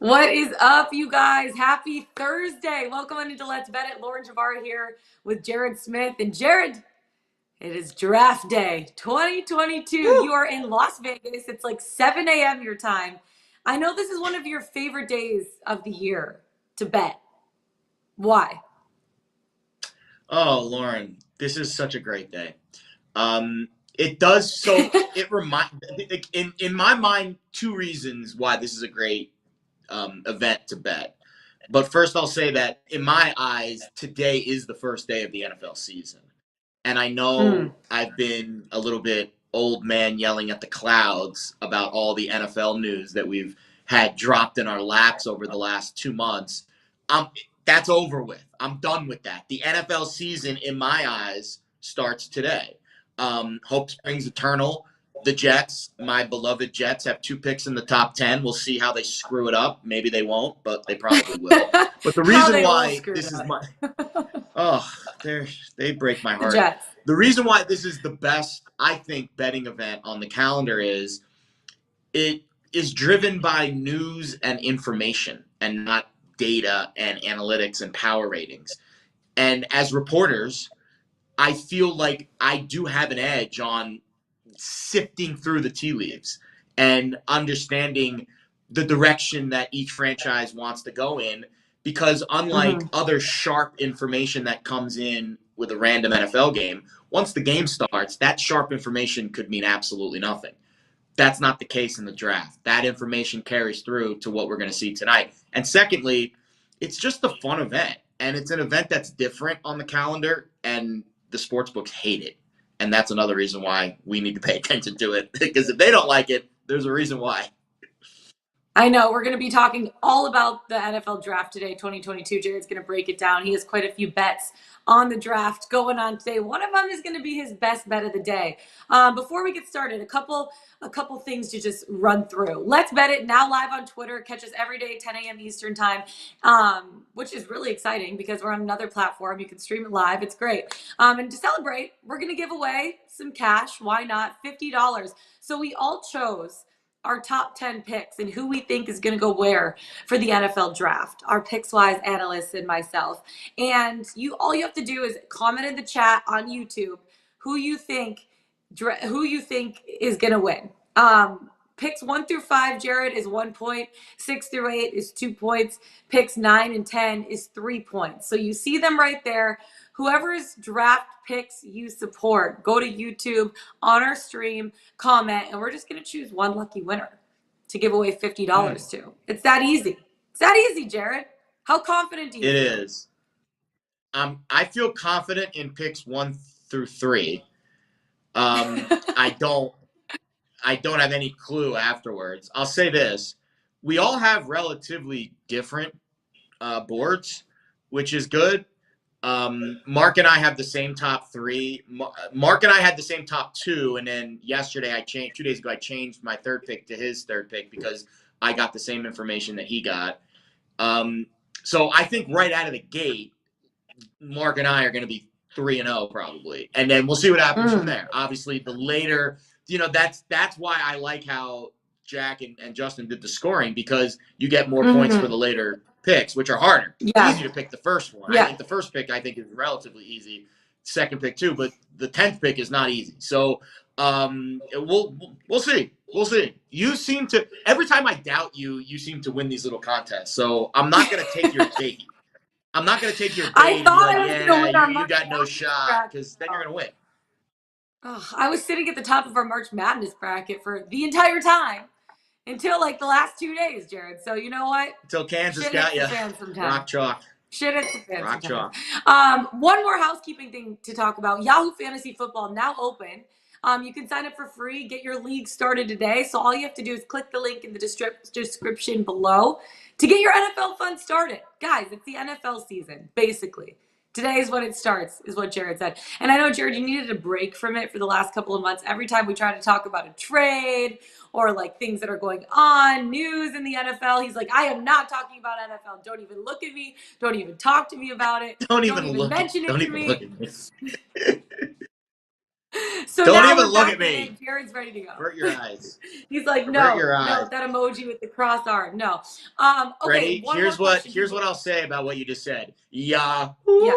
What is up, you guys? Happy Thursday. Welcome into Let's Bet It. Lauren Javara here with Jared Smith. And Jared, it is draft day 2022. Woo! You are in Las Vegas. It's like 7 a.m. your time. I know this is one of your favorite days of the year to bet. Why? Oh, Lauren, this is such a great day. It does so. It in my mind two reasons why this is a great event to bet. But first, I'll say that in my eyes, today is the first day of the NFL season, and I know Mm. I've been a little bit old man yelling at the clouds about all the NFL news that we've had dropped in our laps over the last 2 months. Um, that's over with. I'm done with that. The NFL season, in my eyes, starts today. Hope springs eternal. The Jets, my beloved Jets, have 2 picks in the top 10. We'll see how they screw it up. Maybe they won't, but they probably will. But the How reason they will why screw it this is up. my oh, they break my The heart. Jets. The reason why this is the best, I think, betting event on the calendar is it is driven by news and information and not data and analytics and power ratings. And as reporters, I feel like I do have an edge on sifting through the tea leaves and understanding the direction that each franchise wants to go in. Because unlike Mm-hmm. other sharp information that comes in with a random NFL game, once the game starts, that sharp information could mean absolutely nothing. That's not the case in the draft. That information carries through to what we're going to see tonight. And secondly, it's just a fun event. And it's an event that's different on the calendar, and the sports books hate it. And that's another reason why we need to pay attention to it. Because if they don't like it, there's a reason why. I know we're going to be talking all about the NFL draft today, 2022. Jared's going to break it down. He has quite a few bets on the draft going on today. One of them is going to be his best bet of the day. Before we get started, a couple things to just run through. Let's Bet It now live on Twitter. Catch us every day, 10 a.m. Eastern time, which is really exciting because we're on another platform. You can stream it live. It's great. And to celebrate, we're going to give away some cash. Why not? $50. So we all chose our top 10 picks and who we think is going to go where for the NFL draft, our Pickswise analysts and myself. And all you have to do is comment in the chat on YouTube who you think is going to win. Picks 1 through 5, Jared, is 1 point. 6 through 8 is 2 points. Picks 9 and 10 is 3 points. So you see them right there. Whoever's draft picks you support, go to YouTube on our stream, comment, and we're just going to choose one lucky winner to give away $50 to. It's that easy. It's that easy, Jared. How confident do you It feel? is. I feel confident in picks 1 through 3. I don't. I don't have any clue afterwards. I'll say this: we all have relatively different boards, which is good. Mark and I have the same top 3. Mark and I had the same top 2, and then yesterday I changed. 2 days ago I changed my third pick to his third pick because I got the same information that he got. So I think right out of the gate, Mark and I are going to be 3-0 probably, and then we'll see what happens from there. Obviously, the later, that's why I like how Jack and Justin did the scoring, because you get more points for the later picks, which are harder. It's Yeah. easy to pick the first one. I Yeah. think the first pick is relatively easy. Second pick too, but the 10th pick is not easy. So we'll see. We'll see. You seem to, every time I doubt you, you seem to win these little contests. So I'm not going to take your bait. I'm not going to take your I bait and be thought like, I was going to yeah, win our you March got no Madness shot, bracket. because then you're going to win. Oh, I was sitting at the top of our March Madness bracket for the entire time until like the last 2 days, Jared. So you know what? Until Kansas Shit got hits you. the fan sometimes. Rock chalk. Shit hits the fan Rock sometimes. chalk. One more housekeeping thing to talk about. Yahoo Fantasy Football now open. You can sign up for free, get your league started today. So all you have to do is click the link in the description below to get your NFL fun started. Guys, it's the NFL season, basically. Today is when it starts, is what Jared said. And I know, Jared, you needed a break from it for the last couple of months. Every time we try to talk about a trade or like things that are going on, news in the NFL, he's like, I am not talking about NFL. Don't even look at me. Don't even talk to me about it. Don't Don't even even look at mention it don't to even me. look at me. So Don't now even we're look back at in me. it. Jared's ready to Avert your go. eyes. He's like, Avert no, your no, eyes. that emoji with the cross arm. No. Okay, Ready? one more question, Here's people. what I'll say about what you just said. Yeah. Yeah.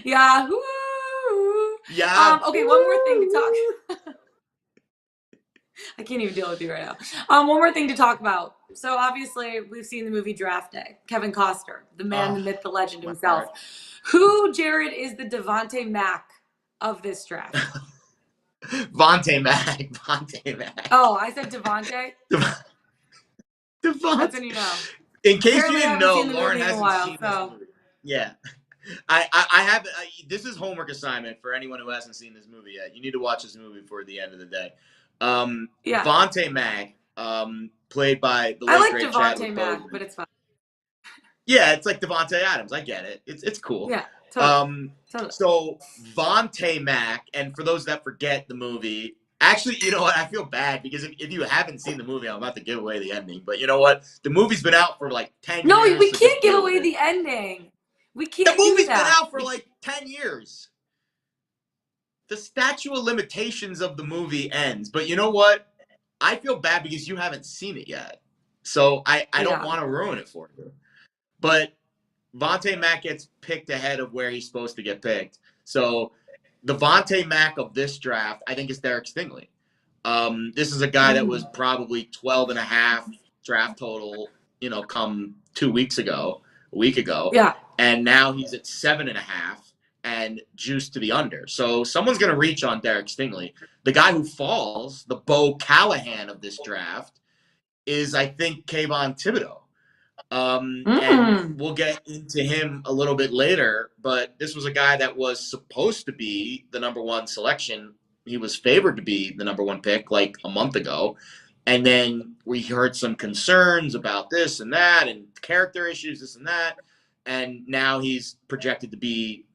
Yahoo! Yeah. Okay, one more thing to talk. I can't even deal with you right now. One more thing to talk about. So obviously, we've seen the movie Draft Day. Kevin Costner, the man, Oh, the myth, the legend my himself. heart. Who, Jared, is the Devontae Mack of this draft? Vontae Mac. Vontae Mac. Oh, I said Devontae. That's Devontae. when you know. In case you Apparently, I didn't haven't know, seen the Lauren movie in a hasn't while. seen this So movie. Yeah. I have this is homework assignment for anyone who hasn't seen this movie yet. You need to watch this movie before the end of the day. yeah, Vontae Mac, played by the I late like great Devontae Chadwick Mack, but Boseman. it's fine. Yeah, it's like Devontae Adams. I get it. It's cool. Yeah, totally, Um, totally. so Vontae Mac, and for those that forget the movie, actually, you know what? I feel bad because if you haven't seen the movie, I'm about to give away the ending. But you know what? The movie's been out for like 10 No, years, we so just can't give deal with away it. the ending. We The can't do movie's been that. out for like 10 years. The statute of limitations of the movie ends. But you know what? I feel bad because you haven't seen it yet. So I don't Yeah. want to ruin it for you. But Vontae Mack gets picked ahead of where he's supposed to get picked. So the Vontae Mack of this draft, I think, is Derek Stingley. This is a guy that was probably 12 and a half draft total, come 2 weeks ago, a week ago. Yeah. And now he's at 7.5 and juiced to the under. So someone's going to reach on Derek Stingley. The guy who falls, the Bo Callahan of this draft, is, I think, Kayvon Thibodeau. And Mm. we'll get into him a little bit later, but this was a guy that was supposed to be the number one selection. He was favored to be the number one pick like a month ago. And then we heard some concerns about this and that and character issues, this and that. And now he's projected to be,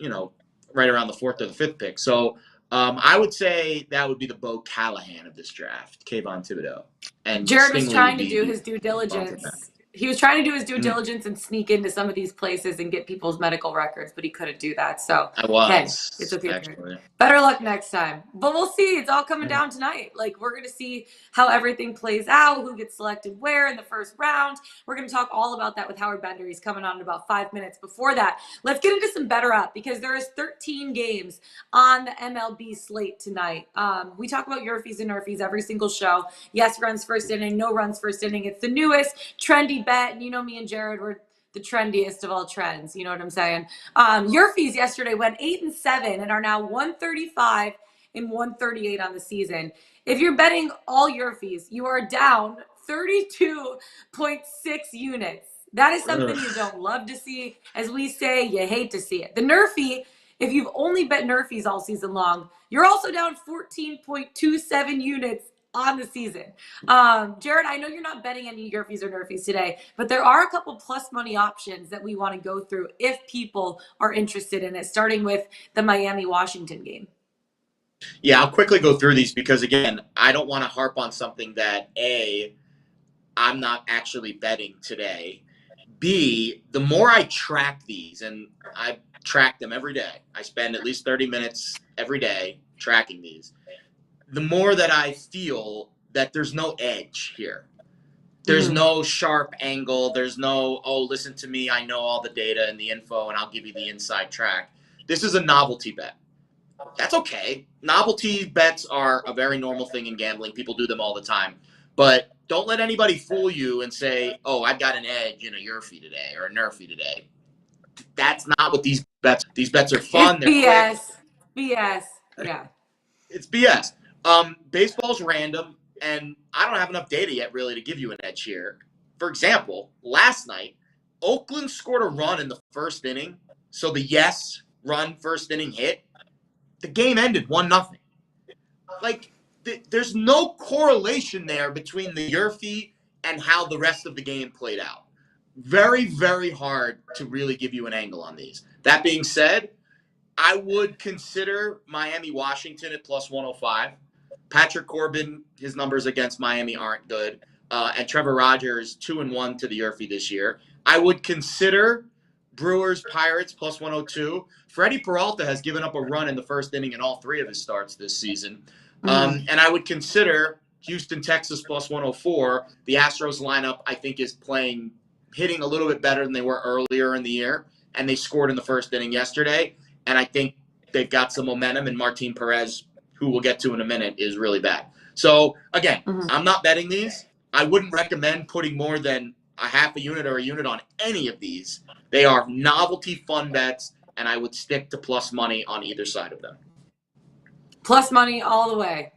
right around the fourth or the fifth pick. So I would say that would be the Bo Callahan of this draft, Kayvon Thibodeau. And Jared was Stingley would trying to do be his due Vontae Mack. diligence. He was trying to do his due Mm. diligence and sneak into some of these places and get people's medical records, but he couldn't do that. So, I hey, it's was okay. actually. Better luck next time. But we'll see. It's all coming Mm. down tonight. Like, we're going to see how everything plays out, who gets selected where in the first round. We're going to talk all about that with Howard Bender. He's coming on in about 5 minutes. Before that, let's get into some better up because there is 13 games on the MLB slate tonight. We talk about YRFIs and NRFIs every single show. Yes, runs first inning, no runs first inning. It's the newest trendy bet. And you know me and Jared, we're the trendiest of all trends. You know what I'm saying? YRFIs yesterday went 8-7 and are now 135 and 138 on the season. If you're betting all YRFIs, you are down 32.6 units. That is something Ugh. you don't love to see. As we say, you hate to see it. The NRFI, if you've only bet NRFIs all season long, you're also down 14.27 units on the season. Jared, I know you're not betting any YRFIs or NRFIs today, but there are a couple plus money options that we want to go through if people are interested in it, starting with the Miami-Washington game. Yeah, I'll quickly go through these because, again, I don't want to harp on something that, A, I'm not actually betting today. B, the more I track these, and I track them every day, I spend at least 30 minutes every day tracking these, the more that I feel that there's no edge here. There's no sharp angle. There's no, oh, listen to me. I know all the data and the info, and I'll give you the inside track. This is a novelty bet. That's okay. Novelty bets are a very normal thing in gambling. People do them all the time. But don't let anybody fool you and say, oh, I've got an edge in a YRFI today or a NRFI today. That's not what these bets are. These bets are fun. It's They're quick. BS. BS. Yeah. It's BS. Baseball's random, and I don't have enough data yet really to give you an edge here. For example, last night, Oakland scored a run in the first inning, so the yes run first inning hit. The game ended 1-0. Like, there's no correlation there between the YRFI and how the rest of the game played out. Very, very hard to really give you an angle on these. That being said, I would consider Miami Washington at plus 105. Patrick Corbin, his numbers against Miami aren't good. And Trevor Rogers, 2-1 to the YRFI this year. I would consider Brewers, Pirates, plus 102. Freddie Peralta has given up a run in the first inning in all 3 of his starts this season. And I would consider Houston, Texas, plus 104. The Astros lineup, I think, is hitting a little bit better than they were earlier in the year. And they scored in the first inning yesterday. And I think they've got some momentum. And Martin Perez, who we'll get to in a minute, is really bad. So, again, I'm not betting these. I wouldn't recommend putting more than a half a unit or a unit on any of these. They are novelty fun bets, and I would stick to plus money on either side of them. Plus money all the way,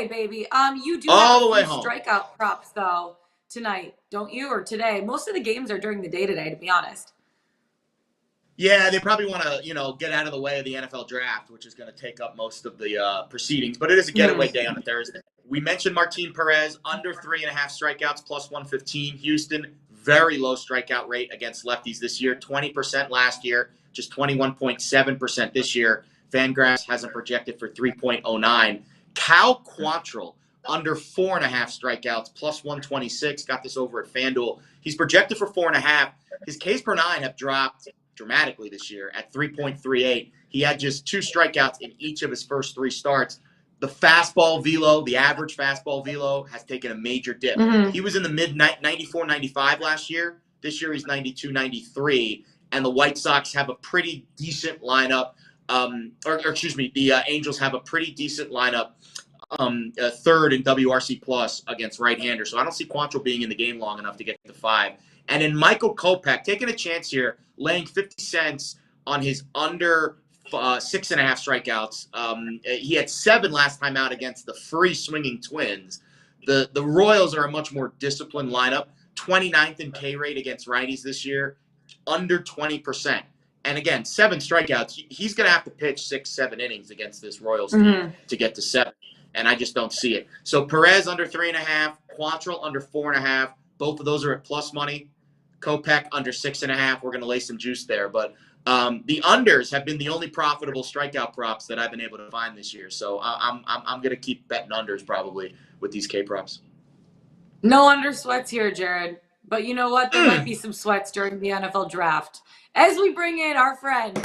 baby. You do all have the way a few home. Strikeout props though tonight, don't you? Or today? Most of the games are during the day today, to be honest. Yeah, they probably want to, get out of the way of the NFL draft, which is going to take up most of the proceedings. But it is a getaway day on a Thursday. We mentioned Martin Perez, under 3.5 strikeouts, plus 115. Houston, very low strikeout rate against lefties this year, 20% last year, just 21.7% this year. Fangraphs has him projected for 3.09. Cal Quantrill, under 4.5 strikeouts, plus 126. Got this over at FanDuel. He's projected for 4.5. His Ks per 9 have dropped dramatically this year at 3.38. He had just 2 strikeouts in each of his first 3 starts. The fastball velo, the average fastball velo, has taken a major dip. He was in the mid 94, 95 last year. This year he's 92, 93. And the White Sox have a pretty decent lineup. The Angels have a pretty decent lineup, third in WRC plus against right-handers. So I don't see Quantrill being in the game long enough to get to 5. And in Michael Kopech, taking a chance here, laying 50 cents on his under 6.5 strikeouts. He had 7 last time out against the free swinging Twins. The Royals are a much more disciplined lineup. 29th in K rate against righties this year, under 20%. And again, 7 strikeouts. He's going to have to pitch 6-7 innings against this Royals team to get to 7. And I just don't see it. So Perez under 3.5, Quantrill under 4.5. Both of those are at plus money. Kopech under 6.5. We're going to lay some juice there. But the unders have been the only profitable strikeout props that I've been able to find this year. So I'm going to keep betting unders probably with these K props. No under sweats here, Jared. But you know what? There might be some sweats during the NFL draft. As we bring in our friend,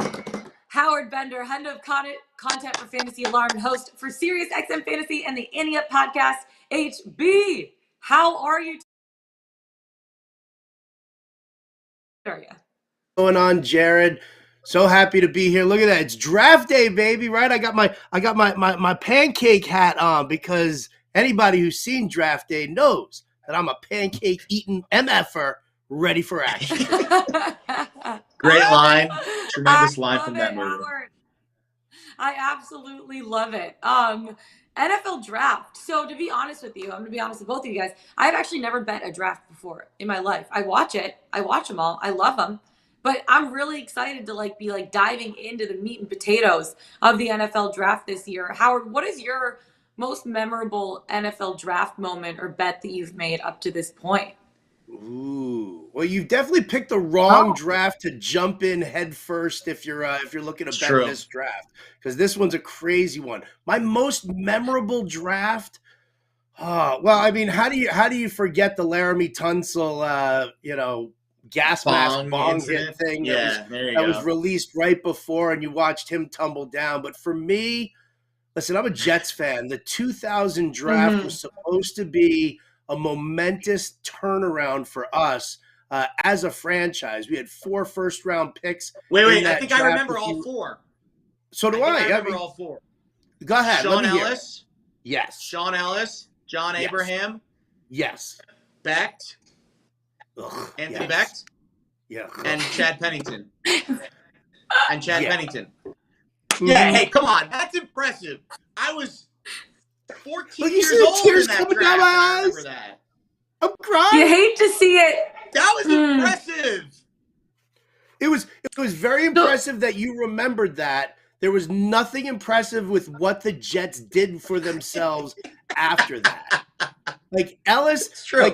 Howard Bender, head of content for Fantasy Alarm, host for Sirius XM Fantasy and the Annie Up podcast. HB, how are you? What's going on, Jared? So happy to be here. Look at that. It's draft day, baby, right? I got my pancake hat on because anybody who's seen draft day knows that I'm a pancake eating MFer ready for action. Great line. Tremendous line from that movie. Howard. I absolutely love it. NFL draft. So to be honest with you, I'm going to be honest with both of you guys. I've actually never bet a draft before in my life. I watch it. I watch them all. I love them. But I'm really excited to be diving into the meat and potatoes of the NFL draft this year. Howard, what is your most memorable NFL draft moment or bet that you've made up to this point? Ooh, well, you've definitely picked the wrong draft to jump in head first if you're looking to bet this draft, because this one's a crazy one. My most memorable draft. Well, I mean, how do you forget the Laramie Tunsil, gas mask bong hit thing that was released right before, and you watched him tumble down. But for me, listen, I'm a Jets fan. The 2000 draft was supposed to be a momentous turnaround for us as a franchise. We had 4 first-round picks. Wait, I think I remember all 4. So do I. I remember all 4. Go ahead. Sean Ellis? Yes. Sean Ellis? John Abraham? Yes. Becht? Anthony Becht? Yeah. And Chad Pennington. Pennington. Yeah, hey, come on. That's impressive. I was 14 years old tears in that coming draft. down my I eyes. remember that. I'm crying. You hate to see it. That was impressive. It was very impressive that you remembered that. There was nothing impressive with what the Jets did for themselves after that.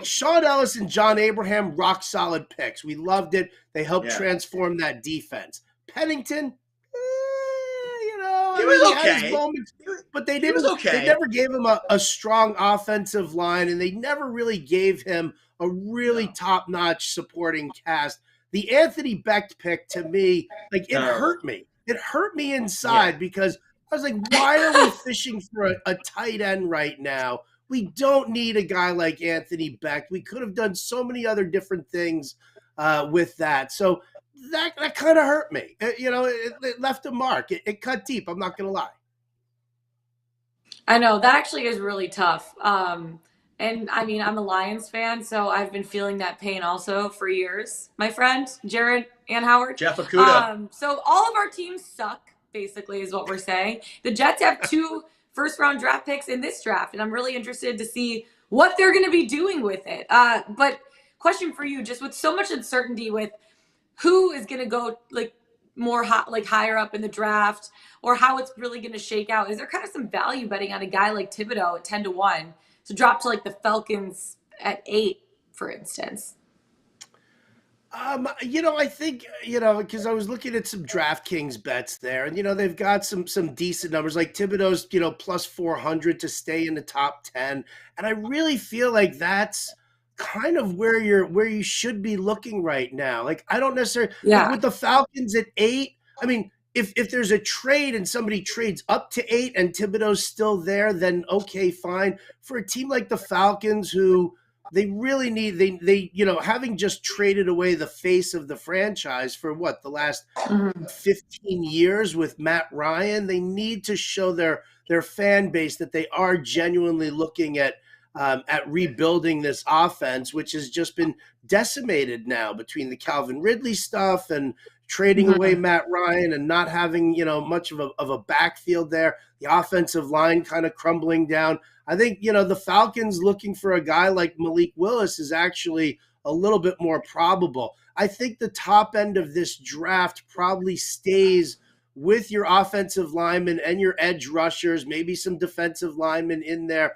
Sean Ellis and John Abraham, rock solid picks. We loved it. They helped transform that defense. Pennington, he was okay. Had his moments, but they didn't. They never gave him a strong offensive line, and they never really gave him a really top-notch supporting cast. the Anthony Beck pick to me, like it hurt me. It hurt me inside because I was like, why are we fishing for a tight end right now? We don't need a guy like Anthony Beck. We could have done so many other different things with that. So that kind of hurt me. It left a mark. It cut deep. I'm not going to lie. I know that actually is really tough. And I mean, I'm a Lions fan, so I've been feeling that pain also for years. My friend, Jared and Howard. Jeff Okuda. So all of our teams suck, basically, is what we're saying. The Jets have 2 first-round draft picks in this draft, and I'm really interested to see what they're going to be doing with it. But question for you, just with so much uncertainty with who is going to go like more hot, like higher up in the draft, or how it's really going to shake out, is there kind of some value betting on a guy like Thibodeau at 10-1 to drop to like the Falcons at 8, for instance? I think, because I was looking at some DraftKings bets there, and they've got some decent numbers, like Thibodeau's, plus 400 to stay in the top 10. And I really feel like that's kind of where you should be looking right now. Like, I don't necessarily like with the Falcons at 8. I mean, if there's a trade and somebody trades up to 8 and Thibodeau's still there, then okay, fine. For a team like the Falcons, who they really need, they having just traded away the face of the franchise for what, the last 15 years with Matt Ryan, they need to show their fan base that they are genuinely looking at rebuilding this offense, which has just been decimated now between the Calvin Ridley stuff and trading away Matt Ryan and not having, much of a backfield there. The offensive line kind of crumbling down. I think, the Falcons looking for a guy like Malik Willis is actually a little bit more probable. I think the top end of this draft probably stays with your offensive linemen and your edge rushers, maybe some defensive linemen in there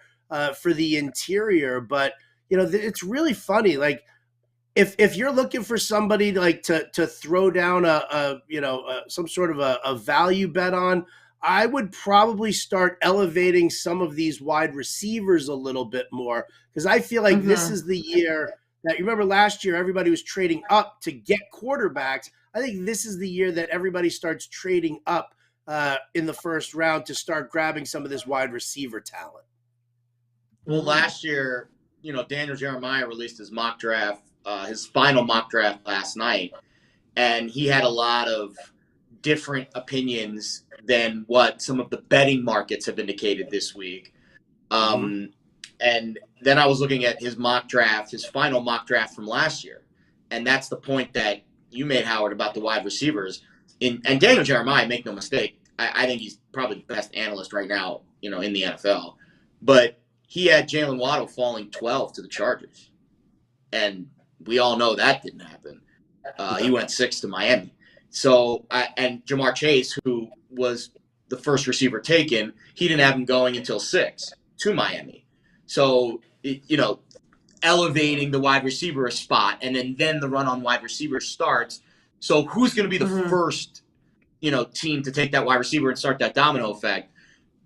for the interior. But, it's really funny. Like, if you're looking for somebody like to throw down some sort of a value bet on, I would probably start elevating some of these wide receivers a little bit more, because I feel like this is the year that, you remember last year everybody was trading up to get quarterbacks. I think this is the year that everybody starts trading up in the first round to start grabbing some of this wide receiver talent. Well, last year, Daniel Jeremiah released his mock draft, his final mock draft last night, and he had a lot of different opinions than what some of the betting markets have indicated this week. And then I was looking at his mock draft, his final mock draft from last year, and that's the point that you made, Howard, about the wide receivers. And Daniel Jeremiah, make no mistake, I think he's probably the best analyst right now, in the NFL. But he had Jalen Waddle falling 12 to the Chargers. And we all know that didn't happen. He went 6 to Miami. So, and Jamar Chase, who was the first receiver taken, he didn't have him going until 6 to Miami. So, elevating the wide receiver a spot, and then the run on wide receiver starts. So who's going to be the first, team to take that wide receiver and start that domino effect?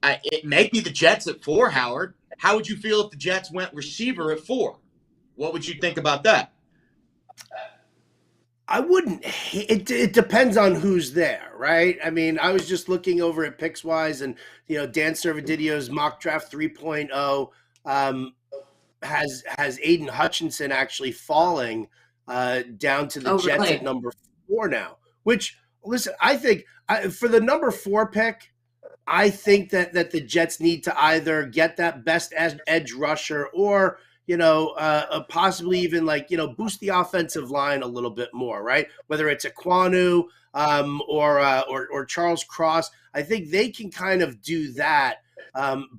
It may be the Jets at 4, Howard. How would you feel if the Jets went receiver at 4? What would you think about that? I wouldn't. It depends on who's there, right? I mean, I was just looking over at Pickswise, and Dan Servididio's mock draft 3.0 has Aiden Hutchinson actually falling down to the Jets at number 4 now. Which, listen, I think for the number 4 pick, I think that the Jets need to either get that best edge rusher or possibly even boost the offensive line a little bit more, right? Whether it's Ekwonu or Charles Cross, I think they can kind of do that,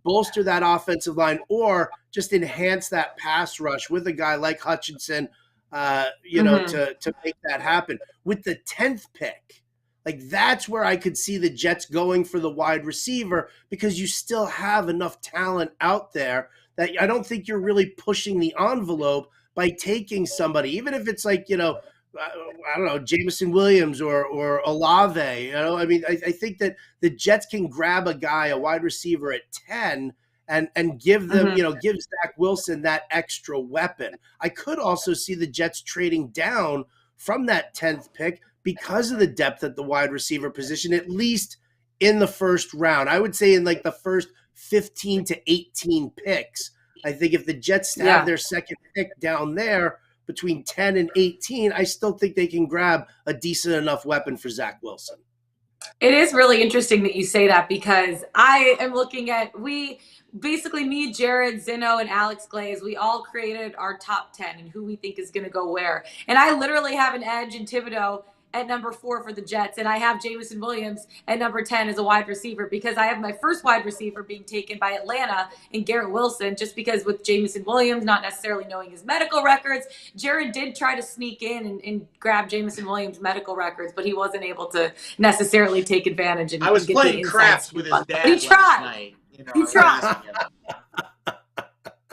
bolster that offensive line, or just enhance that pass rush with a guy like Hutchinson, to make that happen. With the 10th pick, that's where I could see the Jets going for the wide receiver, because you still have enough talent out there that I don't think you're really pushing the envelope by taking somebody, even if it's I don't know, Jameson Williams or Olave. I mean, I think that the Jets can grab a wide receiver at 10 and give them, give Zach Wilson that extra weapon. I could also see the Jets trading down from that 10th pick because of the depth at the wide receiver position, at least in the first round. I would say in like the first 15 to 18 picks. I think if the Jets have their second pick down there between 10 and 18, I still think they can grab a decent enough weapon for Zach Wilson. It is really interesting that you say that, because I am looking at, me, Jared, Zinno, and Alex Glaze, we all created our top 10 and who we think is going to go where. And I literally have an edge in Thibodeau at number 4 for the Jets, and I have Jameson Williams at number 10 as a wide receiver, because I have my first wide receiver being taken by Atlanta and Garrett Wilson, just because with Jameson Williams not necessarily knowing his medical records. Jared did try to sneak in and grab Jameson Williams' medical records, but he wasn't able to necessarily take advantage. And I was get playing craps with his dad he tried. last night. He tried.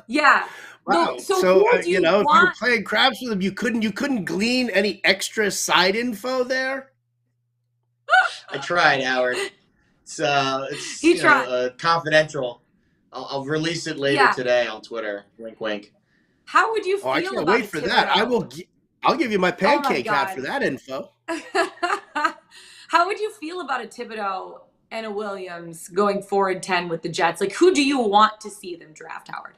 Yeah. Wow. So if you were playing craps with him, you couldn't glean any extra side info there? I tried, Howard. It's confidential. I'll release it later today on Twitter. Wink, wink. How would you feel? I can't wait for that. I'll give you my pancake hat for that info. How would you feel about a Thibodeau and a Williams going 4-10 with the Jets? Like, who do you want to see them draft, Howard?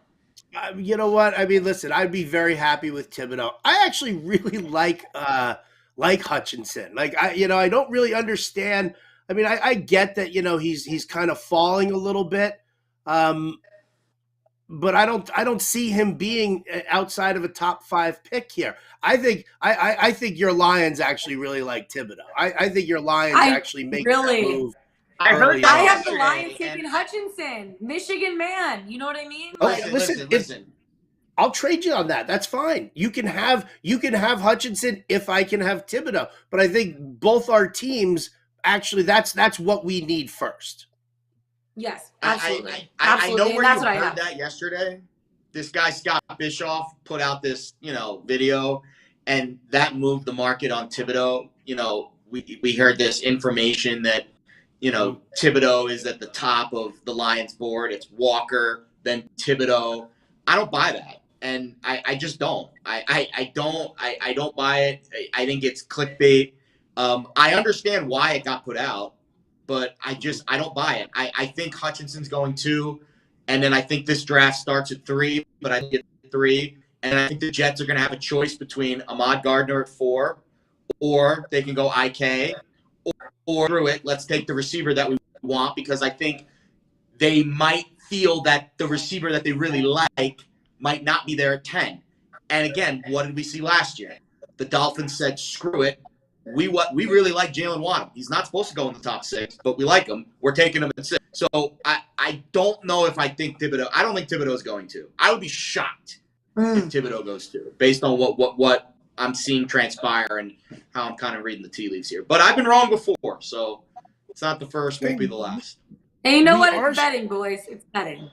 You know what? I mean, listen, I'd be very happy with Thibodeau. I actually really like Hutchinson. Like, I don't really understand. I mean, I get that, he's kind of falling a little bit. But I don't see him being outside of a top 5 pick here. I think your Lions actually really like Thibodeau. I think your Lions actually make that move. I heard I have the Lions taking Hutchinson, Michigan man. You know what I mean? Okay, listen. I'll trade you on that. That's fine. You can have Hutchinson if I can have Thibodeau. But I think both our teams actually that's what we need first. Yes, absolutely. I know where you heard that yesterday. This guy Scott Bischoff put out this video, and that moved the market on Thibodeau. We heard this information that Thibodeau is at the top of the Lions board. It's Walker, then Thibodeau. I don't buy that, and I just don't. I don't buy it. I think it's clickbait. I understand why it got put out, but I don't buy it. I think Hutchinson's going 2, and then I think this draft starts at 3, but I think it's 3, and I think the Jets are going to have a choice between Ahmad Gardner at 4, or they can go IK. Or through it, let's take the receiver that we want, because I think they might feel that the receiver that they really like might not be there at 10. And again, what did we see last year? The Dolphins said, screw it. We really like Jalen Waddle. He's not supposed to go in the top 6, but we like him. We're taking him at 6. So I don't know if I think Thibodeau. I don't think Thibodeau is going to. I would be shocked if Thibodeau goes to, based on what I'm seeing transpire and how I'm kind of reading the tea leaves here. But I've been wrong before, so it's not the first, won't be the last. And you know what? It's betting, boys. It's betting.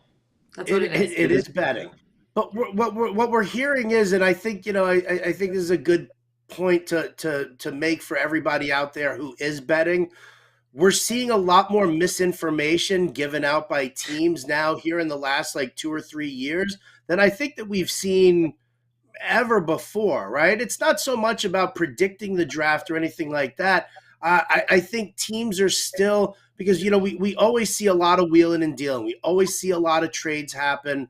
That's what it is. It is betting. But what we're hearing is, and I think I think this is a good point to make for everybody out there who is betting. We're seeing a lot more misinformation given out by teams now here in the last 2 or 3 years than I think that we've seen ever before, right? It's not so much about predicting the draft or anything like that. I think teams are still, because we always see a lot of wheeling and dealing. We always see a lot of trades happen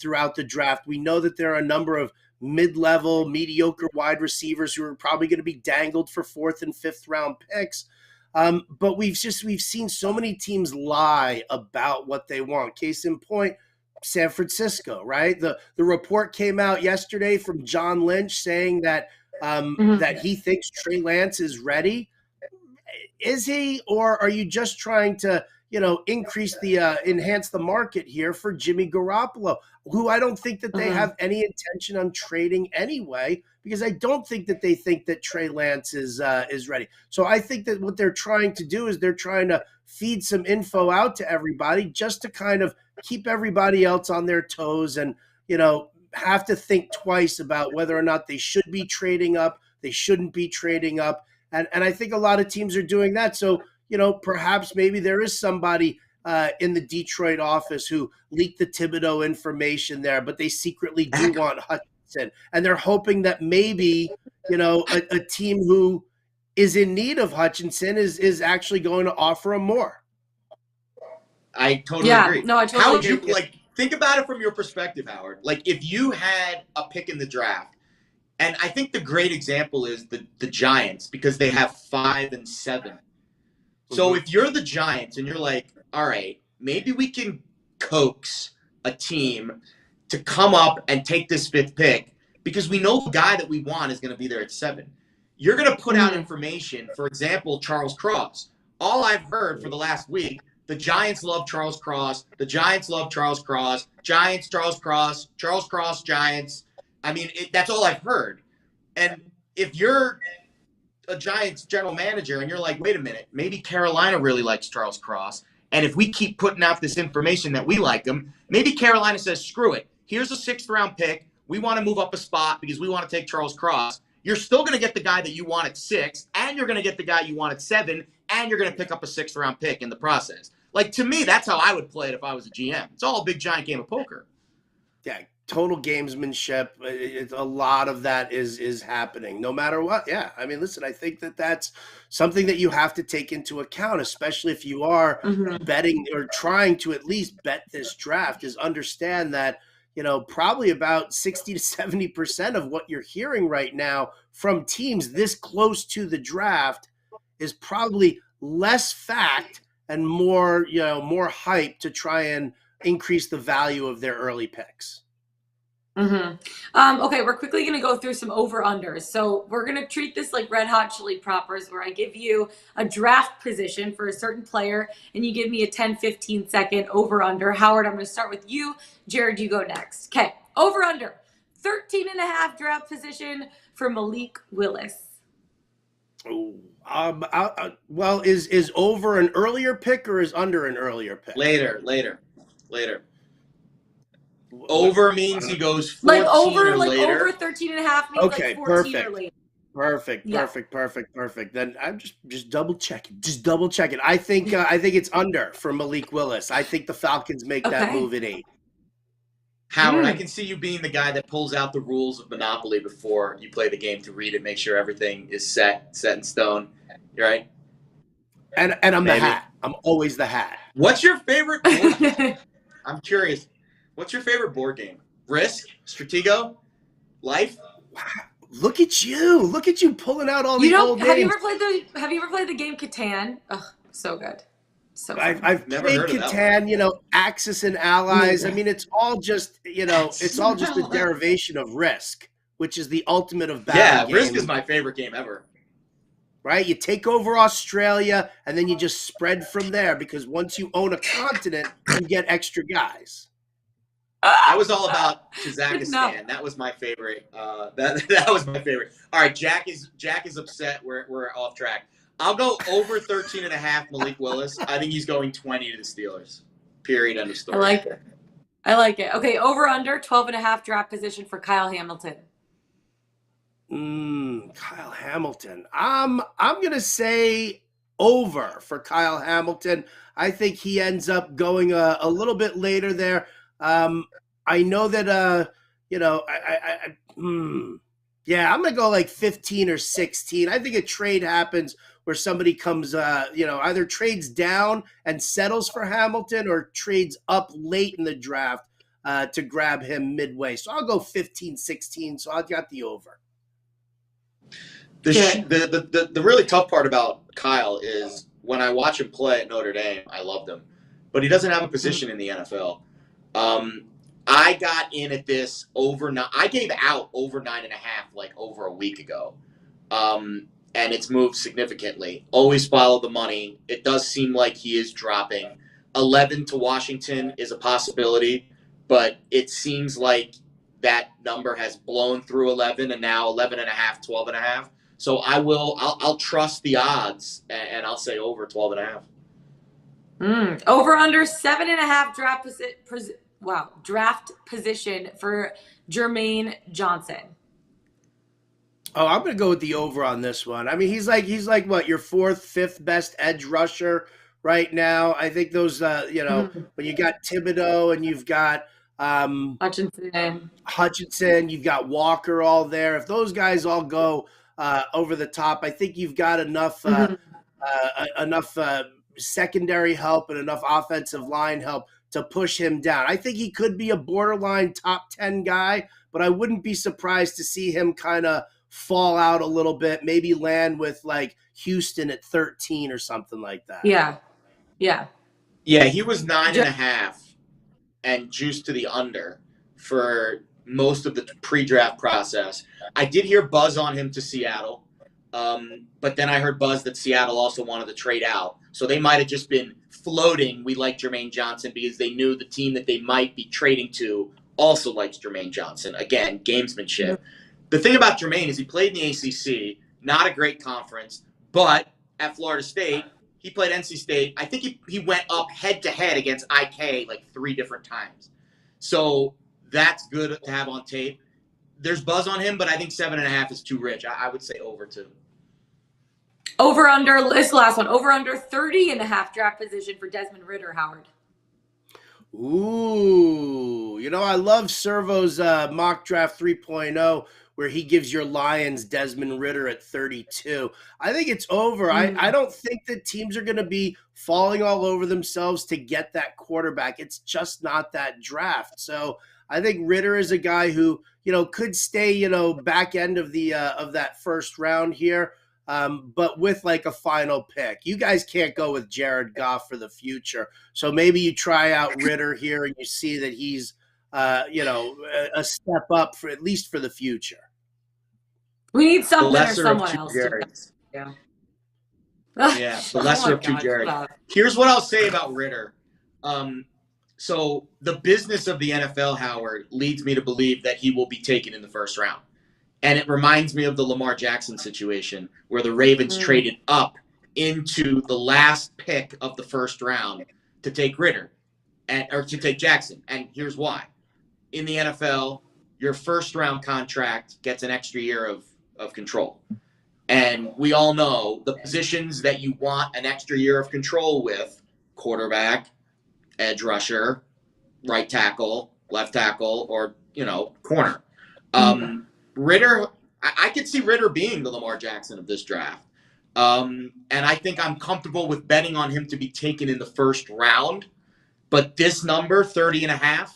throughout the draft. We know that there are a number of mid-level, mediocre wide receivers who are probably going to be dangled for 4th and 5th round picks. But we've seen so many teams lie about what they want. Case in point, San Francisco, right? The report came out yesterday from John Lynch saying that that he thinks Trey Lance is ready. Is he, or are you just trying to enhance the market here for Jimmy Garoppolo, who I don't think that they have any intention on trading anyway, because I don't think that they think that Trey Lance is ready. So I think that what they're trying to do is they're trying to feed some info out to everybody just to kind of keep everybody else on their toes and, have to think twice about whether or not they should be trading up, they shouldn't be trading up. And I think a lot of teams are doing that. So, perhaps maybe there is somebody in the Detroit office who leaked the Thibodeau information there, but they secretly do want Hutchinson Hutchinson, and they're hoping that maybe, a team who is in need of Hutchinson is actually going to offer him more. I totally agree. No, I totally How would you agree. think about it from your perspective, Howard? Like if you had a pick in the draft, and I think the great example is the Giants because they have 5 and 7. So if you're the Giants and you're like, all right, maybe we can coax a team to come up and take this 5th pick because we know the guy that we want is going to be there at 7. You're going to put out information, for example, Charles Cross. All I've heard for the last week, the Giants love Charles Cross. The Giants love Charles Cross. Giants, Charles Cross. Charles Cross, Giants. I mean, that's all I've heard. And if you're a Giants general manager and you're like, wait a minute, maybe Carolina really likes Charles Cross. And if we keep putting out this information that we like him, maybe Carolina says, screw it. Here's a 6th round pick. We want to move up a spot because we want to take Charles Cross. You're still going to get the guy that you want at 6, and you're going to get the guy you want at 7, and you're going to pick up a 6th round pick in the process. Like, to me, that's how I would play it if I was a GM. It's all a big, giant game of poker. Yeah, total gamesmanship. A lot of that is happening, no matter what. Yeah, I mean, listen, I think that's something that you have to take into account, especially if you are betting or trying to at least bet this draft, is understand that, probably about 60 to 70% of what you're hearing right now from teams this close to the draft is probably less fact and more hype to try and increase the value of their early picks. Okay, we're quickly going to go through some over-unders. So we're going to treat this like Red Hot Chili Poppers, where I give you a draft position for a certain player, and you give me a 10, 15-second over-under. Howard, I'm going to start with you. Jared, you go next. Okay, over-under. 13.5 draft position for Malik Willis. Oh, well, is over an earlier pick or is under an earlier pick? Later. Over means he goes 14 like over, or later. Over 13.5 means okay, like 14 or later. Perfect. Then I'm just double checking. I think it's under for Malik Willis. I think the Falcons make that move at 8. Howard, I can see you being the guy that pulls out the rules of Monopoly before you play the game to read it, make sure everything is set in stone. You're right. And I'm the hat. I'm always the hat. What's your favorite board game? I'm curious. What's your favorite board game? Risk? Stratego? Life? Wow. Look at you pulling out all the old names. Have you ever played the game Catan? Oh, so good. So I've played Catan, Axis and Allies. I mean, it's all just, a derivation of Risk, which is the ultimate of battle game. Risk is my favorite game ever. Right? You take over Australia, and then you just spread from there, because once you own a continent, you get extra guys. I was all about Kazakhstan. No. That was my favorite. That was my favorite. All right, Jack is upset. We're off track. I'll go over 13.5 Malik Willis. I think he's going 20 to the Steelers. Period. End of story. I like it. Okay, over under 12.5 draft position for Kyle Hamilton. Kyle Hamilton. I'm gonna say over for Kyle Hamilton. I think he ends up going a little bit later there. I know that I'm gonna go like 15 or 16. I think a trade happens where somebody comes, either trades down and settles for Hamilton or trades up late in the draft to grab him midway. So I'll go 15, 16. So I've got the over. The really tough part about Kyle is when I watch him play at Notre Dame, I loved him, but he doesn't have a position in the NFL. I got in at this I gave out over 9.5 like over a week ago. And it's moved significantly. Always follow the money. It does seem like he is dropping. 11 to Washington is a possibility, but it seems like that number has blown through 11 and now 11.5, 12.5. So I'll trust the odds and I'll say over 12.5. Over under 7.5 draft position for Jermaine Johnson. Oh, I'm going to go with the over on this one. I mean, he's like what, your 4th, 5th best edge rusher right now. I think those, when you got Thibodeau and you've got Hutchinson, you've got Walker all there. If those guys all go over the top, I think you've got enough secondary help and enough offensive line help to push him down. I think he could be a borderline top 10 guy, but I wouldn't be surprised to see him kind of fall out a little bit, maybe land with like Houston at 13 or something like that. Yeah. Yeah, he was 9.5 and juiced to the under for most of the pre-draft process. I did hear buzz on him to Seattle, but then I heard buzz that Seattle also wanted to trade out. So they might have just been floating, we like Jermaine Johnson, because they knew the team that they might be trading to also likes Jermaine Johnson. Again, gamesmanship. Mm-hmm. The thing about Jermaine is he played in the ACC, not a great conference, but at Florida State, he played NC State. I think he went up head-to-head against IK like 3 different times. So that's good to have on tape. There's buzz on him, but I think 7.5 is too rich. I would say over 2. Over under, this last one, over under 30.5 draft position for Desmond Ridder, Howard. Ooh, I love Servo's mock draft 3.0 where he gives your Lions Desmond Ridder at 32. I think it's over. I don't think that teams are going to be falling all over themselves to get that quarterback. It's just not that draft. So I think Ridder is a guy who, could stay, back end of the of that first round here. But with like a final pick. You guys can't go with Jared Goff for the future. So maybe you try out Ridder here and you see that he's, a step up for at least for the future. We need something or someone else. Yeah, the lesser of two Jareds. Here's what I'll say about Ridder. So the business of the NFL, Howard, leads me to believe that he will be taken in the first round. And it reminds me of the Lamar Jackson situation where the Ravens traded up into the last pick of the first round to take Ridder or to take Jackson. And here's why. In the NFL, your first round contract gets an extra year of control. And we all know the positions that you want an extra year of control with: quarterback, edge rusher, right tackle, left tackle, or, corner. Ridder, I could see Ridder being the Lamar Jackson of this draft. And I think I'm comfortable with betting on him to be taken in the first round. But this number, 30.5,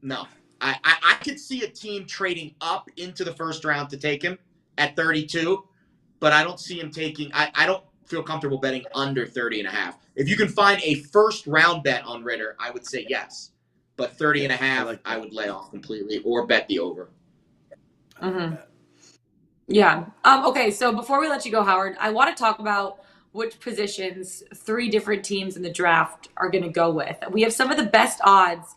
no. I could see a team trading up into the first round to take him at 32, but I don't see him taking – I don't feel comfortable betting under 30.5. If you can find a first round bet on Ridder, I would say yes. But 30.5, I would lay off completely or bet the over. Mm-hmm. Yeah. Okay, so before we let you go, Howard, I want to talk about which positions 3 different teams in the draft are going to go with. We have some of the best odds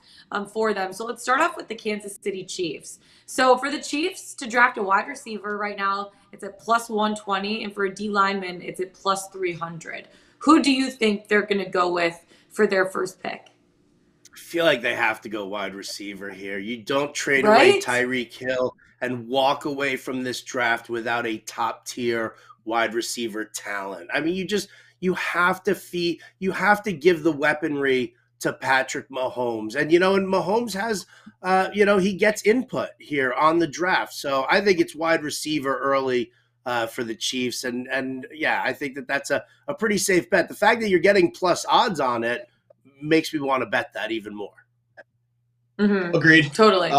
for them. So let's start off with the Kansas City Chiefs. So for the Chiefs to draft a wide receiver right now, it's at plus 120, and for a D lineman, it's at plus 300. Who do you think they're going to go with for their first pick? I feel like they have to go wide receiver here. You don't trade away Tyreek Hill and walk away from this draft without a top-tier wide receiver talent. I mean, you have to give the weaponry to Patrick Mahomes. And, and Mahomes has, he gets input here on the draft. So I think it's wide receiver early for the Chiefs. And yeah, I think that's a pretty safe bet. The fact that you're getting plus odds on it makes me want to bet that even more. Mm-hmm. Agreed. Totally.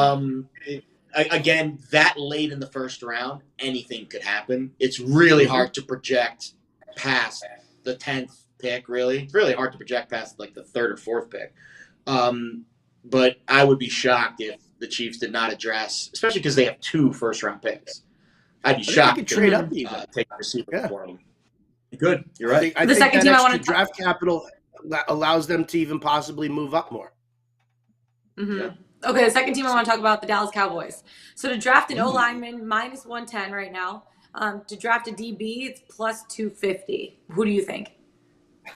Again, that late in the first round, anything could happen. It's really hard to project past the 10th pick, really. It's really hard to project past like the 3rd or 4th pick. But I would be shocked if the Chiefs did not address, especially because they have 2 first-round picks. I'd be shocked to trade up even. Take a receiver for them. Good. You're right. I think second team I want to draft capital allows them to even possibly move up more. Mm-hmm. Yeah. Okay, the second team I want to talk about, the Dallas Cowboys. So to draft an O-lineman, minus 110 right now. To draft a DB, it's plus 250. Who do you think?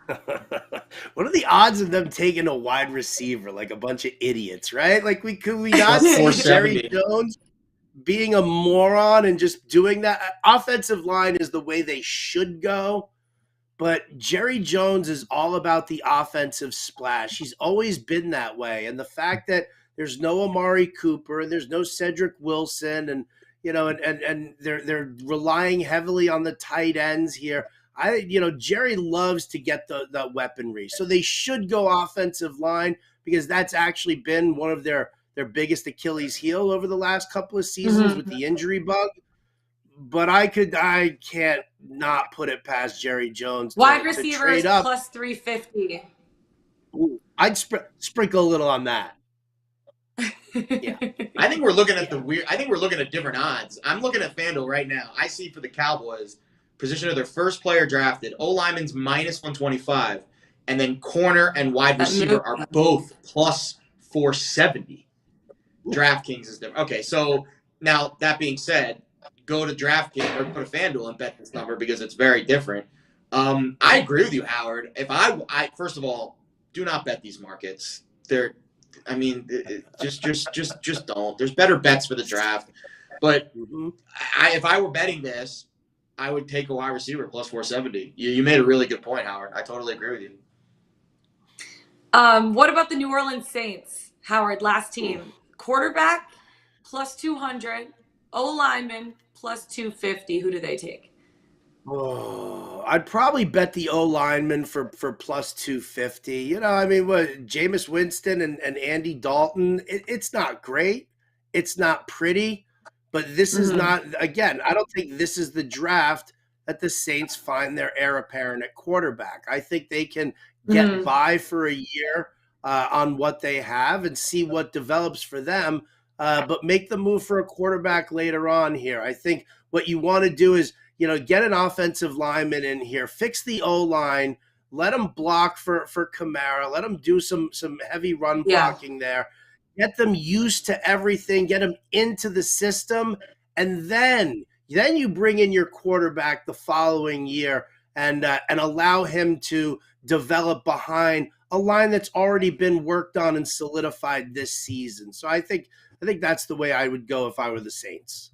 What are the odds of them taking a wide receiver like a bunch of idiots, right? Like, could we not see Jerry Jones being a moron and just doing that? Offensive line is the way they should go. But Jerry Jones is all about the offensive splash. He's always been that way. And the fact that There's no Amari Cooper, and there's no Cedric Wilson, and and they're relying heavily on the tight ends here. Jerry loves to get the weaponry, so they should go offensive line because that's actually been one of their biggest Achilles heel over the last couple of seasons with the injury bug. But I can't not put it past Jerry Jones wide to receivers trade up. plus 350. Ooh, I'd sprinkle a little on that. Yeah. I think we're looking at different odds. I'm looking at FanDuel right now. I see for the Cowboys, position of their first player drafted, O-lineman's minus 125, and then corner and wide receiver are both plus 470. DraftKings is different. Okay, so now that being said, go to DraftKings or go to FanDuel and bet this number because it's very different. I agree with you, Howard. If I first of all, do not bet these markets. Just don't. There's better bets for the draft. But if I were betting this, I would take a wide receiver plus 470. You made a really good point, Howard. I totally agree with you. What about the New Orleans Saints, Howard, last team? Quarterback plus 200, O-lineman plus 250. Who do they take? Oh, I'd probably bet the O-lineman for plus 250. Jameis Winston and Andy Dalton, it's not great. It's not pretty. But this is not, again, I don't think this is the draft that the Saints find their heir apparent at quarterback. I think they can get by for a year on what they have and see what develops for them, but make the move for a quarterback later on here. I think what you want to do is, get an offensive lineman in here, fix the O-line, let him block for Kamara, let him do some heavy run blocking there. Get them used to everything, get them into the system, and then you bring in your quarterback the following year and allow him to develop behind a line that's already been worked on and solidified this season. So I think that's the way I would go if I were the Saints.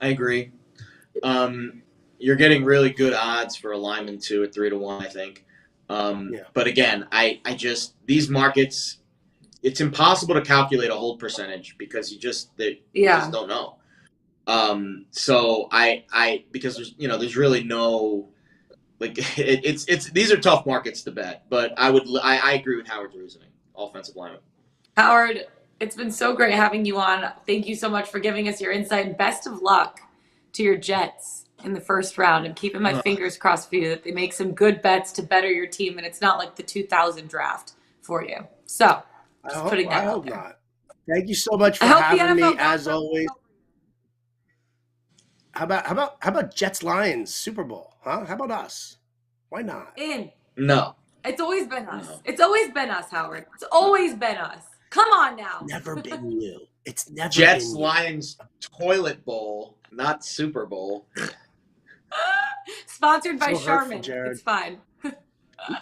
I agree. You're getting really good odds for a lineman too at 3-1, I think. But again, I just these markets. It's impossible to calculate a hold percentage because you just don't know. So I because there's really no it's these are tough markets to bet, but I agree with Howard's reasoning. Offensive lineman. Howard, it's been so great having you on. Thank you so much for giving us your insight, and best of luck to your Jets in the first round. I'm keeping my fingers crossed for you that they make some good bets to better your team, and it's not like the 2000 draft for you. So. I hope not. Thank you so much for having me, as always. How about Jets Lions Super Bowl? Huh? How about us? Why not? No. It's always been us. No. It's always been us, Howard. It's always been us. Come on now. Never been you. It's never Jets been Lions Toilet Bowl, not Super Bowl. Sponsored by Charmin. It's fine.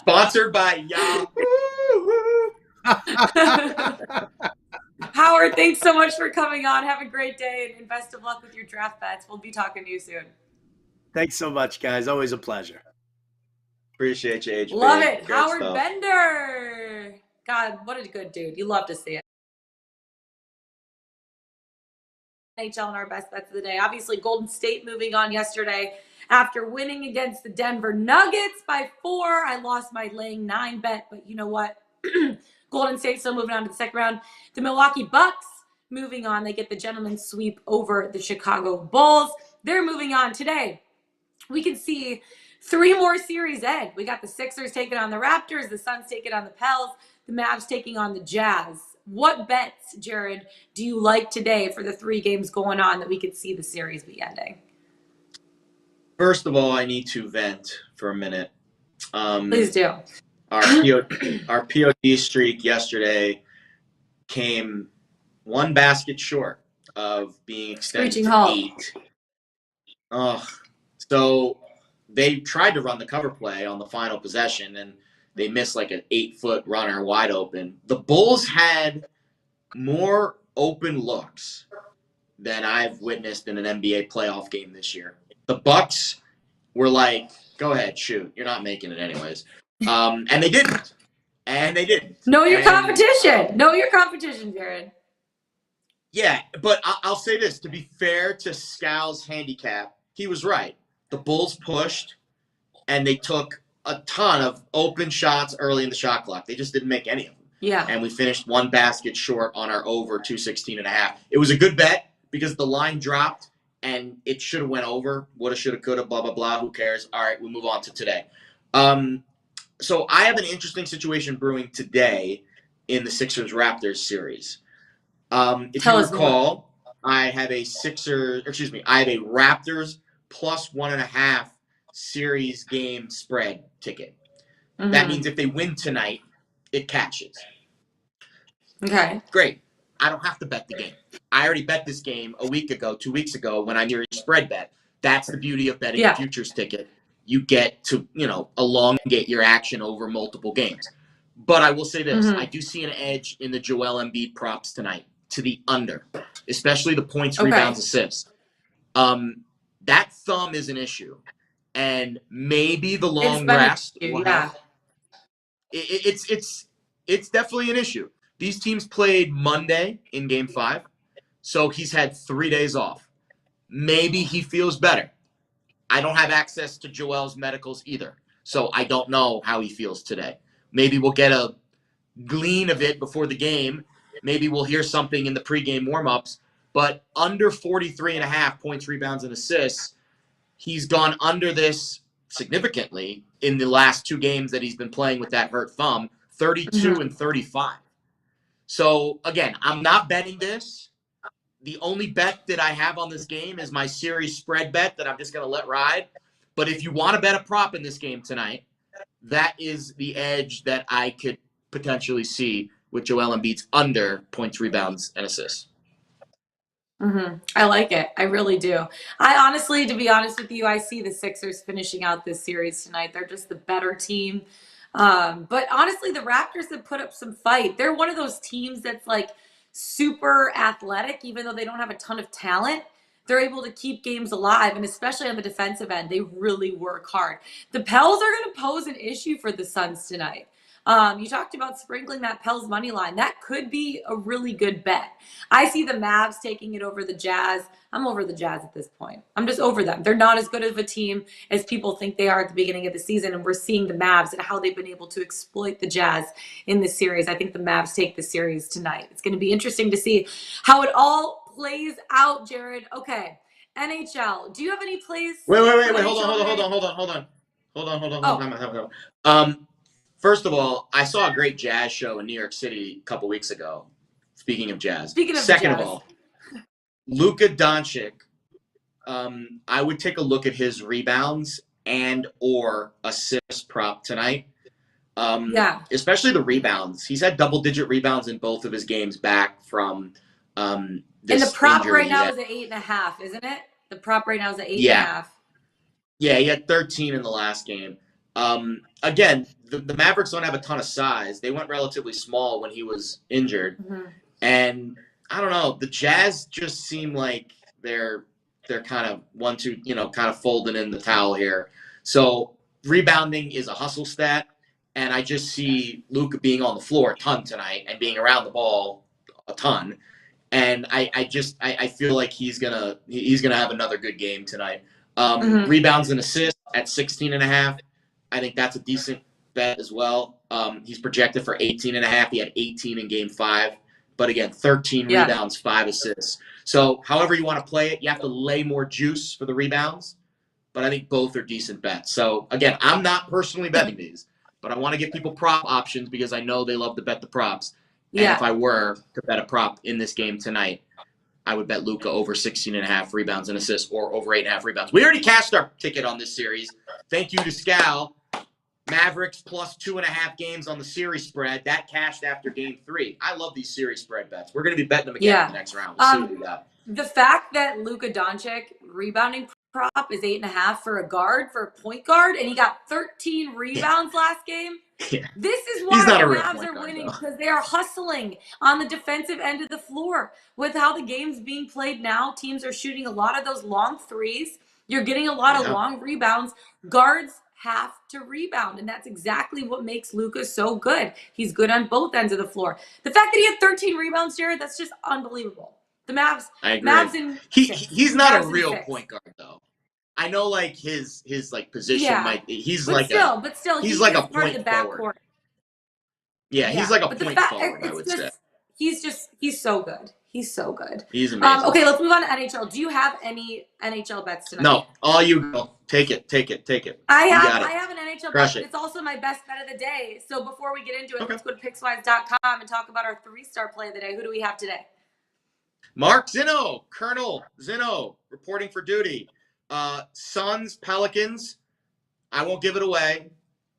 Sponsored by Yahoo. Howard, thanks so much for coming on. Have a great day and best of luck with your draft bets. We'll be talking to you soon. Thanks so much, guys. Always a pleasure. Appreciate you, HB. Love it. Great Howard stuff. Bender. God, what a good dude. You love to see it. NHL and our best bets of the day. Obviously, Golden State moving on yesterday after winning against the Denver Nuggets by 4. I lost my laying 9 bet, but you know what? Golden State still moving on to the second round. The Milwaukee Bucks moving on. They get the gentleman's sweep over the Chicago Bulls. They're moving on today. We can see 3 more series end. We got the Sixers taking on the Raptors, the Suns taking on the Pels, the Mavs taking on the Jazz. What bets, Jared, do you like today for the 3 games going on that we could see the series be ending? First of all, I need to vent for a minute. Please do. Our POD streak yesterday came 1 basket short of being extended to 8. So they tried to run the cover play on the final possession, and they missed like an 8-foot runner wide open. The Bulls had more open looks than I've witnessed in an NBA playoff game this year. The Bucks were like, go ahead, shoot. You're not making it anyways. And they didn't. and they didn't. Know your competition. Know your competition, Jared. Yeah, but I'll say this. To be fair to Scal's handicap, he was right. The Bulls pushed, and they took a ton of open shots early in the shot clock. They just didn't make any of them. Yeah. And we finished one basket short on our over 216.5. It was a good bet because the line dropped, and it should have went over. Woulda, shoulda, coulda, blah, blah, blah. Who cares? All right, we'll move on to today. So I have an interesting situation brewing today in the Sixers-Raptors series. If you recall, I have a Raptors plus 1.5 series game spread ticket. Mm-hmm. That means if they win tonight, it cashes. Okay. Great. I don't have to bet the game. I already bet this game 2 weeks ago when I near spread bet. That's the beauty of betting a futures ticket. You get to, elongate your action over multiple games. But I will say this. Mm-hmm. I do see an edge in the Joel Embiid props tonight to the under, especially the points, rebounds, assists. That thumb is an issue. And maybe the long rest will help. It's definitely an issue. These teams played Monday in Game 5, so he's had 3 days off. Maybe he feels better. I don't have access to Joel's medicals either, so I don't know how he feels today. Maybe we'll get a glean of it before the game. Maybe we'll hear something in the pregame warm-ups, but under 43.5 points, rebounds, and assists, he's gone under this significantly in the last 2 games that he's been playing with that hurt thumb, 32 and 35. So, again, I'm not betting this. The only bet that I have on this game is my series spread bet that I'm just going to let ride. But if you want to bet a prop in this game tonight, that is the edge that I could potentially see with Joel Embiid's under points, rebounds, and assists. Mm-hmm. I like it. I really do. I honestly, to be honest with you, I see the Sixers finishing out this series tonight. They're just the better team. But honestly, the Raptors have put up some fight. They're one of those teams that's like super athletic, even though they don't have a ton of talent. They're able to keep games alive, and especially on the defensive end, they really work hard. The Pels are going to pose an issue for the Suns tonight. You talked about sprinkling that Pels money line. That could be a really good bet. I see the Mavs taking it over the Jazz. I'm over the Jazz at this point. I'm just over them. They're not as good of a team as people think they are at the beginning of the season, and we're seeing the Mavs and how they've been able to exploit the Jazz in this series. I think the Mavs take the series tonight. It's going to be interesting to see how it all plays out, Jared. Okay, NHL. Do you have any plays? Wait. Hold on. First of all, I saw a great jazz show in New York City a couple weeks ago. Speaking of jazz. Second of all, Luka Doncic, I would take a look at his rebounds and or assist prop tonight. Especially the rebounds. He's had double-digit rebounds in both of his games back from this and the prop injury right now is at 8.5, isn't it? The prop right now is at 8.5. Yeah, he had 13 in the last game. Again, the Mavericks don't have a ton of size. They went relatively small when he was injured. Mm-hmm. And I don't know, the Jazz just seem like they're kind of kind of folding in the towel here. So rebounding is a hustle stat, and I just see Luka being on the floor a ton tonight and being around the ball a ton. And I feel like he's gonna have another good game tonight. Rebounds and assists at 16.5. I think that's a decent bet as well. He's projected for 18.5. He had 18 in Game 5. But again, 13 rebounds, 5 assists. So however you want to play it, you have to lay more juice for the rebounds. But I think both are decent bets. So again, I'm not personally betting these, but I want to give people prop options because I know they love to bet the props. And if I were to bet a prop in this game tonight, I would bet Luka over 16.5 rebounds and assists or over 8.5 rebounds. We already cashed our ticket on this series. Thank you to Scal. Mavericks plus 2.5 games on the series spread. That cashed after Game 3. I love these series spread bets. We're going to be betting them again in the next round. We'll see what we got. The fact that Luka Doncic rebounding prop is 8.5 for a guard, for a point guard, and he got 13 rebounds last game. Yeah. This is why the Mavs are winning, because they are hustling on the defensive end of the floor. With how the game's being played now, teams are shooting a lot of those long threes. You're getting a lot of long rebounds. Guards have to rebound. And that's exactly what makes Luka so good. He's good on both ends of the floor. The fact that he had 13 rebounds, Jared, that's just unbelievable. The Mavs, I agree. Mavs in he's not Mavs a real point guard though. I know like his like position might be, he's but like still, he's he like is a part of the point forward. backcourt. Yeah, he's like a point forward, I would say. He's so good. He's so good. He's amazing. Okay, let's move on to NHL. Do you have any NHL bets tonight? No, all you go. Take it. I have an NHL bet, but it. it's also my best bet of the day. So before we get into it, let's go to Pickswise.com and talk about our 3-star play of the day. Who do we have today? Mark Zinno, Colonel Zinno, reporting for duty. Suns, Pelicans. I won't give it away.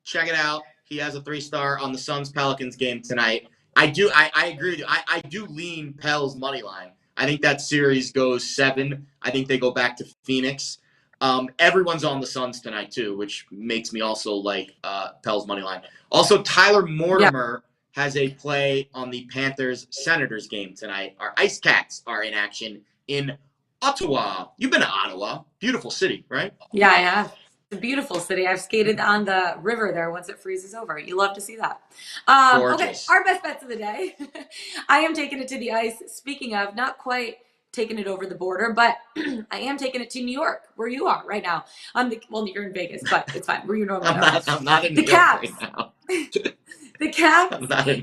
Check it out. He has a 3-star on the Suns Pelicans game tonight. I agree with you. I do lean Pels money line. I think that series goes 7. I think they go back to Phoenix. Everyone's on the Suns tonight too, which makes me also like Pels money line. Also, Tyler Mortimer has a play on the Panthers-Senators game tonight. Our Ice Cats are in action in Ottawa. You've been to Ottawa. Beautiful city, right? Yeah, I have. It's a beautiful city. I've skated on the river there once it freezes over. You love to see that. Okay, our best bets of the day. I am taking it to the ice. Speaking of, not quite taking it over the border, but I am taking it to New York, where you are right now. Well, you're in Vegas, but it's fine. Where you normally are. I'm not in New York right now. The Caps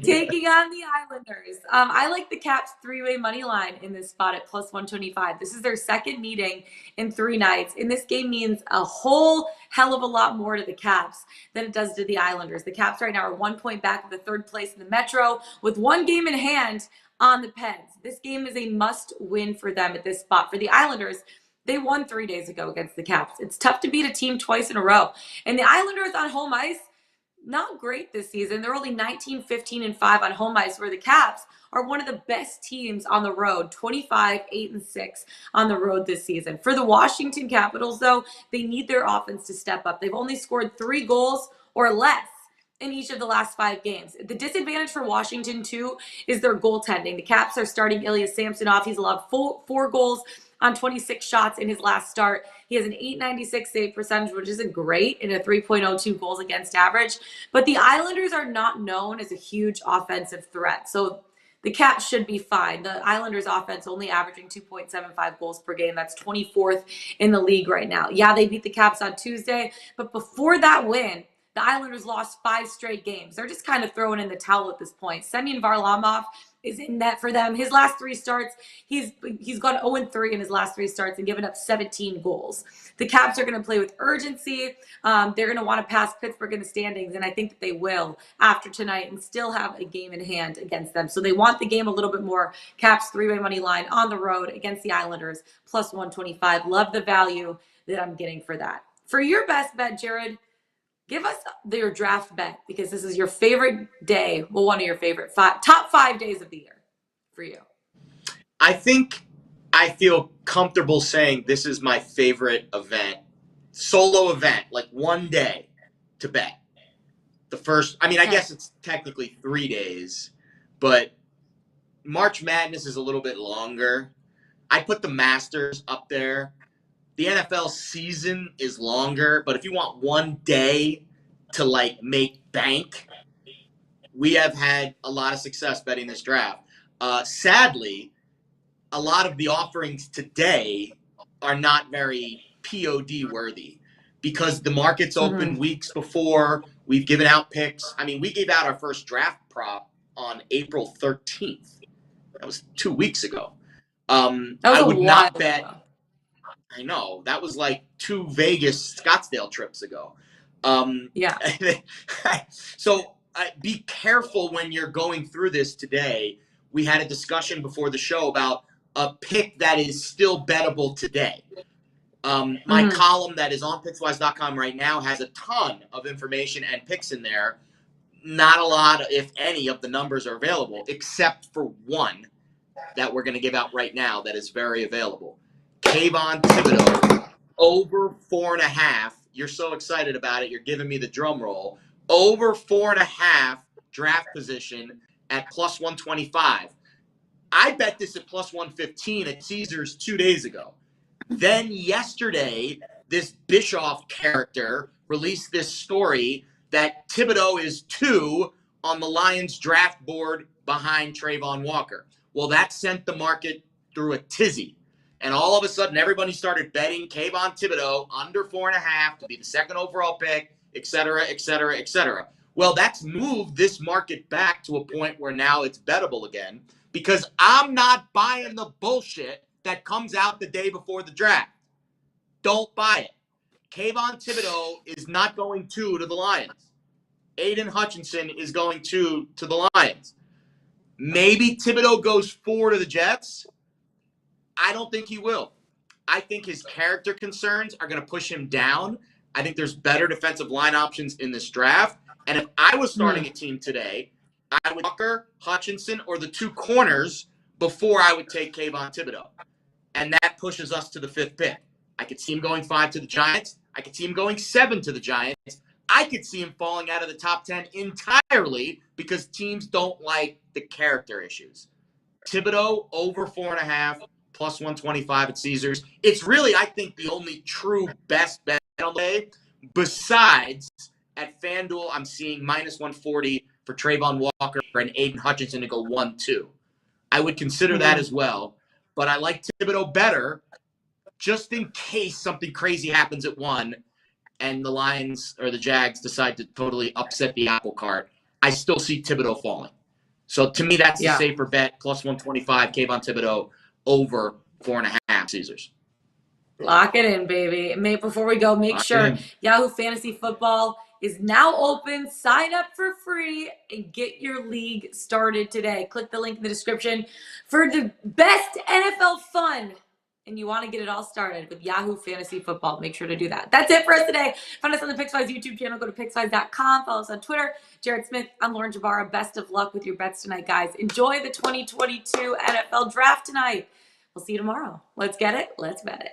taking on the Islanders. I like the Caps 3-way money line in this spot at plus 125. This is their second meeting in 3 nights. And this game means a whole hell of a lot more to the Caps than it does to the Islanders. The Caps right now are 1 point back of the 3rd place in the Metro with 1 game in hand on the Pens. This game is a must win for them at this spot. For the Islanders, they won 3 days ago against the Caps. It's tough to beat a team twice in a row. And the Islanders on home ice, not great this season. They're only 19, 15, and 5 on home ice, where the Caps are one of the best teams on the road, 25, 8, and 6 on the road this season. For the Washington Capitals, though, they need their offense to step up. They've only scored 3 goals or less in each of the last 5 games. The disadvantage for Washington, too, is their goaltending. The Caps are starting Ilya Samsonov. He's allowed 4 goals on 26 shots in his last start. He has an .896 save percentage, which isn't great, in a 3.02 goals against average. But the Islanders are not known as a huge offensive threat. So the Caps should be fine. The Islanders offense only averaging 2.75 goals per game. That's 24th in the league right now. Yeah, they beat the Caps on Tuesday, but before that win, the Islanders lost 5 straight games. They're just kind of throwing in the towel at this point. Semyon Varlamov is in net for them. His last 3 starts, he's gone 0-3 in his last 3 starts and given up 17 goals. The Caps are going to play with urgency. They're going to want to pass Pittsburgh in the standings, and I think that they will after tonight and still have a game in hand against them. So they want the game a little bit more. Caps 3-way money line on the road against the Islanders, plus 125. Love the value that I'm getting for that. For your best bet, Jared, give us your draft bet, because this is your favorite day. Well, one of your favorite top 5 days of the year for you. I think I feel comfortable saying this is my favorite event, solo event, like one day to bet. The first, I guess it's technically 3 days, but March Madness is a little bit longer. I put the Masters up there. The NFL season is longer, but if you want one day to like make bank, we have had a lot of success betting this draft. Sadly, a lot of the offerings today are not very POD worthy because the market's open weeks before. We've given out picks. We gave out our first draft prop on April 13th. That was 2 weeks ago. I would not bet. I know. That was like 2 Vegas Scottsdale trips ago. So be careful when you're going through this today. We had a discussion before the show about a pick that is still bettable today. My column that is on Pickswise.com right now has a ton of information and picks in there. Not a lot, if any, of the numbers are available, except for one that we're going to give out right now that is very available. Kayvon Thibodeau, over 4.5. You're so excited about it. You're giving me the drum roll. Over 4.5 draft position at plus 125. I bet this at plus 115 at Caesars 2 days ago. Then yesterday, this Bischoff character released this story that Thibodeau is 2 on the Lions draft board behind Trayvon Walker. Well, that sent the market through a tizzy. And all of a sudden, everybody started betting Kayvon Thibodeau under 4.5 to be the 2nd overall pick, et cetera, et cetera, et cetera. Well, that's moved this market back to a point where now it's bettable again, because I'm not buying the bullshit that comes out the day before the draft. Don't buy it. Kayvon Thibodeau is not going 2 to the Lions. Aiden Hutchinson is going 2 to the Lions. Maybe Thibodeau goes 4 to the Jets. I don't think he will. I think his character concerns are going to push him down. I think there's better defensive line options in this draft. And if I was starting a team today, I would Walker, Hutchinson, or the 2 corners before I would take Kayvon Thibodeau. And that pushes us to the 5th pick. I could see him going 5 to the Giants. I could see him going 7 to the Giants. I could see him falling out of the top 10 entirely because teams don't like the character issues. Thibodeau over 4.5, plus 125 at Caesars. It's really, I think, the only true best bet on the day. Besides, at FanDuel, I'm seeing minus 140 for Trayvon Walker and Aiden Hutchinson to go 1-2. I would consider that as well. But I like Thibodeau better just in case something crazy happens at 1 and the Lions or the Jags decide to totally upset the apple cart. I still see Thibodeau falling. So to me, that's the safer bet, plus 125, Kayvon Thibodeau over 4.5 Caesars. Lock it in, baby. Before we go, make sure Yahoo Fantasy Football is now open. Sign up for free and get your league started today. Click the link in the description for the best NFL fun. And you want to get it all started with Yahoo Fantasy Football. Make sure to do that. That's it for us today. Find us on the Pickswise YouTube channel. Go to pickswise.com. Follow us on Twitter. Jared Smith, I'm Lauren Jabara. Best of luck with your bets tonight, guys. Enjoy the 2022 NFL Draft tonight. We'll see you tomorrow. Let's get it. Let's bet it.